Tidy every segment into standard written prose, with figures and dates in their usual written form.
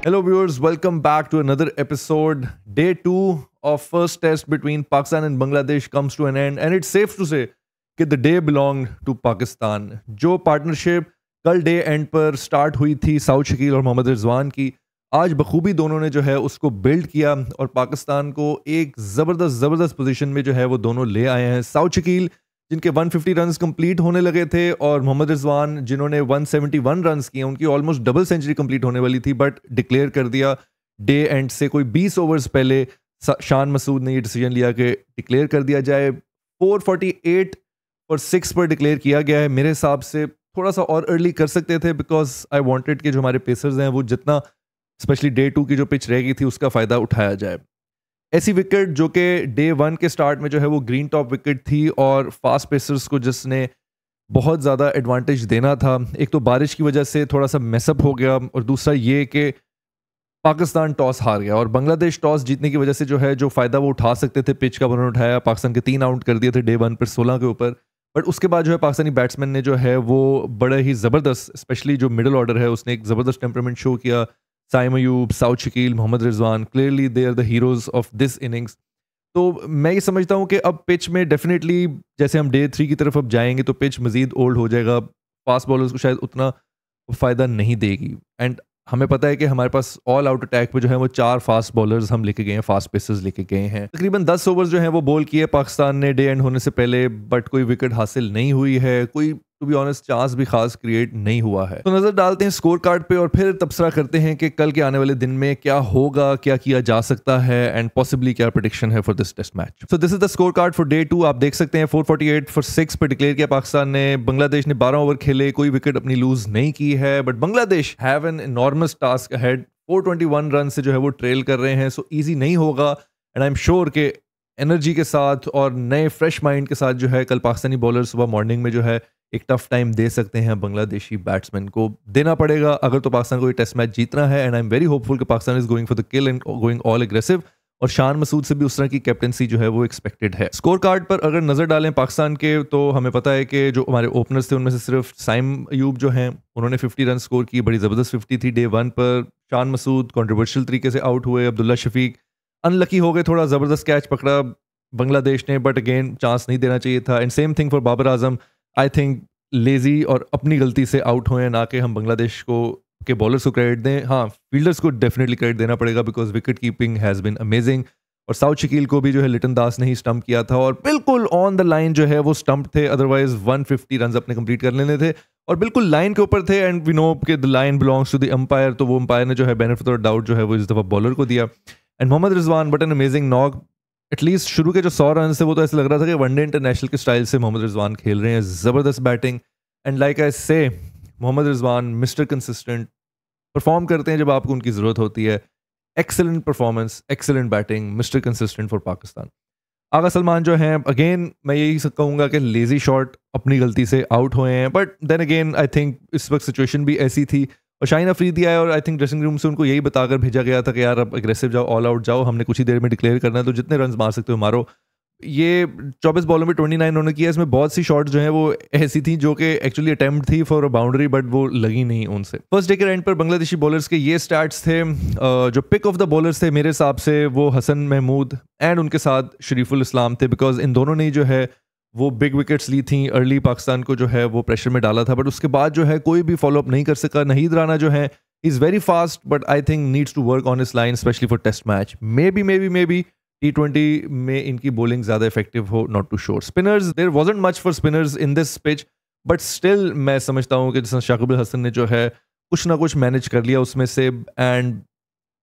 Hello, viewers. Welcome back to another episode. Day two of first test between Pakistan and Bangladesh comes to an end, and it's safe to say that the day belonged to Pakistan. जो partnership कल day and पर start हुई थी south Shakeel और मोहम्मद रिजवान की, आज बखूबी दोनों ने जो है उसको बिल्ड किया और पाकिस्तान को एक ज़बरदस्त पोजीशन में जो है वो दोनों ले आए हैं. साउथ शकील जिनके 150 रन्स कंप्लीट होने लगे थे और मोहम्मद रिजवान जिन्होंने 171 रन्स किए, उनकी ऑलमोस्ट डबल सेंचुरी कंप्लीट होने वाली थी बट डिक्लेयर कर दिया डे एंड से कोई 20 ओवर्स पहले. शान मसूद ने ये डिसीजन लिया कि डिक्लेयर कर दिया जाए. 448 और 6 पर डिक्लेयर किया गया है. मेरे हिसाब से थोड़ा सा और अर्ली कर सकते थे बिकॉज आई वांटेड कि जो हमारे पेसर्स हैं वो जितना स्पेशली डे टू की जो पिच रह गई थी उसका फ़ायदा उठाया जाए. ऐसी विकेट जो कि डे वन के स्टार्ट में जो है वो ग्रीन टॉप विकेट थी और फास्ट पेसर्स को जिसने बहुत ज़्यादा एडवांटेज देना था. एक तो बारिश की वजह से थोड़ा सा मैसअप हो गया और दूसरा ये कि पाकिस्तान टॉस हार गया और बांग्लादेश टॉस जीतने की वजह से जो है जो फ़ायदा वो उठा सकते थे पिच का उन्होंने उठाया. पाकिस्तान के 3 आउट कर दिए थे डे वन पर 16 के ऊपर. बट उसके बाद जो है पाकिस्तानी बैट्समैन ने जो है वो बड़े ही ज़बरदस्त, स्पेशली जो मिडल ऑर्डर है उसने एक ज़बरदस्त टेम्परामेंट शो किया. Saim Ayub, Saud Shakeel, Mohammad Rizwan, clearly they are the heroes of this innings. तो मैं ये समझता हूँ कि अब पिच में डेफिनेटली जैसे हम डे 3 की तरफ अब जाएंगे तो पिच मज़ीद ओल्ड हो जाएगा. फास्ट बॉलर्स को शायद उतना फ़ायदा नहीं देगी. एंड हमें पता है कि हमारे पास ऑल आउट अटैक पे जो है वो 4 फास्ट बॉलर्स हम लेके गए हैं, फास्ट पेसर्स लेके गए हैं. तकरीबन 10 ओवर्स जो हैं वो बॉल किए पाकिस्तान ने डे एंड होने से पहले, बट कोई विकेट हासिल नहीं हुई है. कोई टू बी ऑनेस्ट चांस भी खास क्रिएट नहीं हुआ है. तो नजर डालते हैं स्कोर कार्ड पे और फिर तबसरा करते हैं कि कल के आने वाले दिन में क्या होगा, क्या किया जा सकता है एंड पॉसिबली क्या प्रेडिक्शन है for this test match. So this is the score card for day 2. आप देख सकते हैं 448 फॉर 6 पे डिक्लेयर किया पाकिस्तान ने. बांग्लादेश ने 12 ओवर खेले, कोई विकेट अपनी लूज नहीं की है. But Bangladesh have an enormous task ahead. 421 run से जो है वो ट्रेल कर रहे हैं. सो ईजी नहीं होगा एंड आई एम श्योर के एनर्जी के साथ और नए फ्रेश माइंड के साथ जो है कल पाकिस्तानी बॉलर सुबह मॉर्निंग में जो है एक टफ टाइम दे सकते हैं. बांग्लादेशी बैट्समैन को देना पड़ेगा अगर तो पाकिस्तान को ये टेस्ट मैच जीतना है. And I am very hopeful कि Pakistan is going for the kill and going all aggressive. और शान मसूद से भी उस तरह की कैप्टनसी जो है वो एक्सपेक्टेड है. स्कोर कार्ड पर अगर नजर डालें पाकिस्तान के तो हमें पता है कि जो हमारे ओपनर्स थे उनमें से सिर्फ साइम अयूब जो हैं उन्होंने 50 रन स्कोर की. बड़ी ज़बरदस्त 50 थी डे वन पर. शान मसूद कंट्रोवर्शियल तरीके से आउट हुए. अब्दुल्ला शफीक अनलकी हो गए, थोड़ा ज़बरदस्त कैच पकड़ा बांग्लादेश ने बट अगेन चांस नहीं देना चाहिए था. And same thing for Babar Azam. I think lazy और अपनी गलती से आउट हुए हैं, ना कि हम बांग्लादेश को के बॉलर्स को क्रेडिट दें. हाँ, फील्डर्स को डेफिनेटली क्रेडिट देना पड़ेगा because wicket keeping has been amazing. और साउथ शकील को भी जो है लिटन दास ने ही स्टंप किया था और बिल्कुल ऑन द लाइन जो है वो स्टंप थे. अदरवाइज 150 रन अपने कंप्लीट कर लेने थे और बिल्कुल लाइन के ऊपर थे. एंड वी नो कि the line belongs to the umpire, तो वो अंपायर ने जो है बेनिफिट और डाउट जो है वो इस दफ़ा बॉलर को दिया. And Mohammad Rizwan but an amazing knock. At least शुरू के जो 100 रन थे वो तो ऐसा लग रहा था कि वनडे इंटरनेशनल के स्टाइल से मोहम्मद रिजवान खेल रहे हैं. ज़बरदस्त batting. And like I say Mohammad Rizwan mister consistent perform करते हैं जब आपको उनकी ज़रूरत होती है. Excellent performance, excellent batting, mister consistent for Pakistan. Agha Salman जो हैं अगेन मैं यही कहूँगा कि लेजी शॉट अपनी गलती से आउट हुए हैं. But then again I think इस वक्त सिचुएशन भी ऐसी थी और शाहीन अफरीदी आए और आई थिंक ड्रेसिंग रूम से उनको यही बताकर भेजा गया था कि यार अब अग्रेसिव जाओ, ऑल आउट जाओ, हमने कुछ ही देर में डिक्लेयर करना है तो जितने रन मार सकते हो मारो. ये 24 बॉलों में 29 उन्होंने किया. इसमें बहुत सी शॉट्स जो हैं वो ऐसी थी जो कि एक्चुअली अटेम्प्ट थी फॉर अ बाउंड्री बट वो लगी नहीं उनसे. फर्स्ट डे के एंड पर बांग्लादेशी बॉलर्स के ये स्टैट्स थे. जो पिक ऑफ द बॉलर्स थे मेरे हिसाब से वो हसन महमूद एंड उनके साथ शरीफुल इस्लाम थे बिकॉज इन दोनों ने जो है वो बिग विकेट्स ली थी. अर्ली पाकिस्तान को जो है वो प्रेशर में डाला था बट उसके बाद जो है कोई भी फॉलोअप नहीं कर सका. नहीद राना जो है is very fast but I think needs to work on his line specially for test match. Maybe T20 में इनकी बॉलिंग ज़्यादा इफेक्टिव हो. Not too sure. Spinners there wasn't much for spinners in this pitch but still मैं समझता हूँ कि जैसे शाकिब अल हसन ने जो है कुछ ना कुछ मैनेज कर लिया उसमें से एंड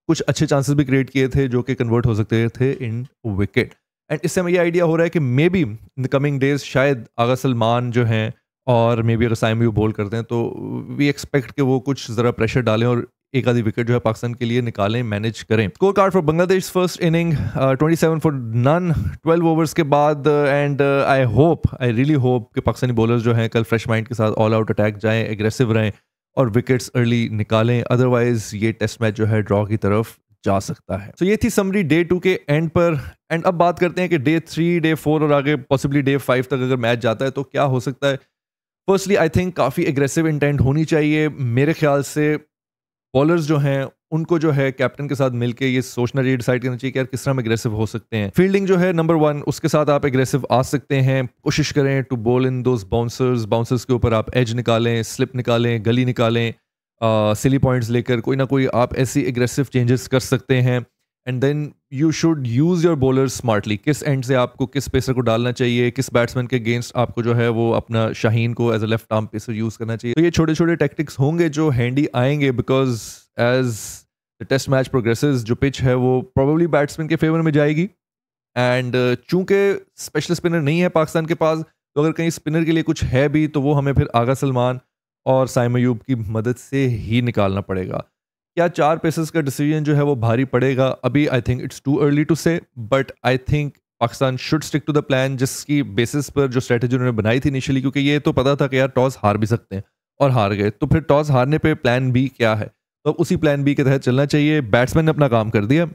कुछ अच्छे चांसेस भी क्रिएट किए थे जो कि कन्वर्ट हो सकते थे इन विकेट. एंड इससे हमें ये आइडिया हो रहा है कि may be in the coming days शायद आगा सलमान जो हैं और मे बी अगर साइम भी बोल करते हैं तो वी एक्सपेक्ट कि वो कुछ ज़रा प्रेशर डालें और एक आधी विकेट जो है पाकिस्तान के लिए निकालें, मैनेज करें. Score card for Bangladesh first inning 27 for none 12 overs के बाद. एंड आई रियली होप कि पाकिस्तानी बॉलर्स जो हैं कल फ्रेश माइंड के साथ ऑल आउट अटैक जाएं, एग्रेसिव रहें और विकेट्स अर्ली निकालें. अदरवाइज ये टेस्ट मैच जो है ड्रॉ की तरफ जा सकता है. तो ये थी समरी डे 2 के एंड पर. एंड अब बात करते हैं कि डे 3, डे 4 और आगे पॉसिबली डे 5 तक अगर मैच जाता है तो क्या हो सकता है. फर्स्टली आई थिंक काफ़ी एग्रेसिव इंटेंट होनी चाहिए। मेरे ख्याल से बॉलर्स जो हैं उनको जो है कैप्टन के साथ मिलके ये सोचना चाहिए, डिसाइड करना चाहिए कि यार किस तरह हम एग्रेसिव हो सकते हैं। फील्डिंग जो है नंबर 1, उसके साथ आप एग्रेसिव आ सकते हैं। कोशिश करें to bowl in those bouncers के ऊपर आप एज निकालें, स्लिप निकालें, गली निकालें, सिली पॉइंट्स लेकर कोई ना कोई आप ऐसी एग्रेसिव चेंजेस कर सकते हैं। And then you should use your bowler smartly. किस एंड से आपको किस पेसर को डालना चाहिए, किस बैट्समैन के अगेंस्ट आपको जो है वो अपना शाहीन को as a left arm pacer use करना चाहिए। तो ये छोटे छोटे टैक्टिक्स होंगे जो हैंडी आएंगे, because as the test match progresses जो पिच है वो प्रोबेबली बैट्समैन के फेवर में जाएगी। एंड चूंकि स्पेशल स्पिनर नहीं है पाकिस्तान के पास, तो अगर कहीं स्पिनर के लिए कुछ है भी तो वो हमें फिर आगा सलमान और साइम अयूब की मदद से ही निकालना पड़ेगा। क्या 4 पेसर्स का डिसीजन जो है वो भारी पड़ेगा? अभी I think it's too early to say, but I think Pakistan should stick to the plan जिसकी बेसिस पर जो स्ट्रेटेजी उन्होंने बनाई थी इनिशियली, क्योंकि ये तो पता था कि यार टॉस हार भी सकते हैं और हार गए, तो फिर टॉस हारने पे प्लान बी क्या है? तो उसी प्लान बी के तहत चलना चाहिए। बैट्समैन ने अपना काम कर दिया,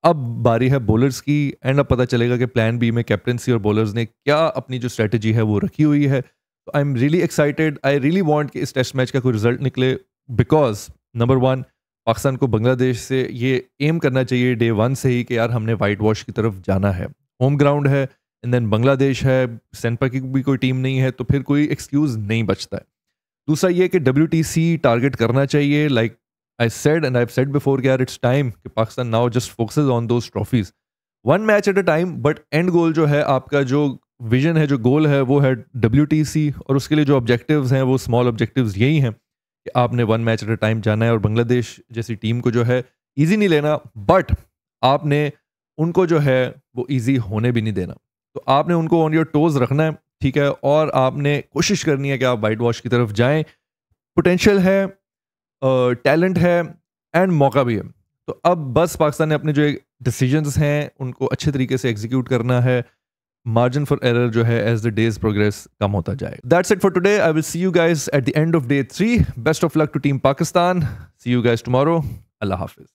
अब बारी है बॉलर्स की। एंड अब पता चलेगा कि प्लान बी में कैप्टनसी और बॉलर्स ने क्या अपनी जो स्ट्रेटजी है वो रखी हुई है। तो I am really excited, I really want कि इस टेस्ट मैच का कोई रिजल्ट निकले, बिकॉज नंबर 1 पाकिस्तान को बांग्लादेश से ये एम करना चाहिए डे 1 से ही कि यार हमने वाइट वॉश की तरफ जाना है। होम ग्राउंड है, एंड देन बांग्लादेश है, सेंपर की भी कोई टीम नहीं है, तो फिर कोई एक्सक्यूज़ नहीं बचता है। दूसरा ये कि WTC टारगेट करना चाहिए। Like I said and I have said before कि यार इट्स टाइम कि Pakistan now just focuses on those trophies, 1 match at a time. But and goal जो है आपका, जो विजन है, जो गोल है, वो है WTC, और उसके लिए जो ऑब्जेक्टिव्स हैं वो स्मॉल ऑब्जेक्टिव्स यही हैं कि आपने 1 मैच एट अ टाइम जाना है, और बांग्लादेश जैसी टीम को जो है ईजी नहीं लेना, बट आपने उनको जो है वो ईजी होने भी नहीं देना। तो आपने उनको ऑन योर टोज रखना है, ठीक है, और आपने कोशिश करनी है कि आप वाइट वॉश की तरफ जाएं। पोटेंशियल है, टैलेंट है, एंड मौका भी है। तो अब बस पाकिस्तान ने अपने जो डिसीजंस हैं उनको अच्छे तरीके से एग्जीक्यूट करना है। मार्जिन फॉर एरर जो है एज द डेज प्रोग्रेस कम होता जाए। That's it for today. I will see you guys at the end of day 3। Best of luck to team Pakistan. See you guys tomorrow. अल्लाह हाफिज।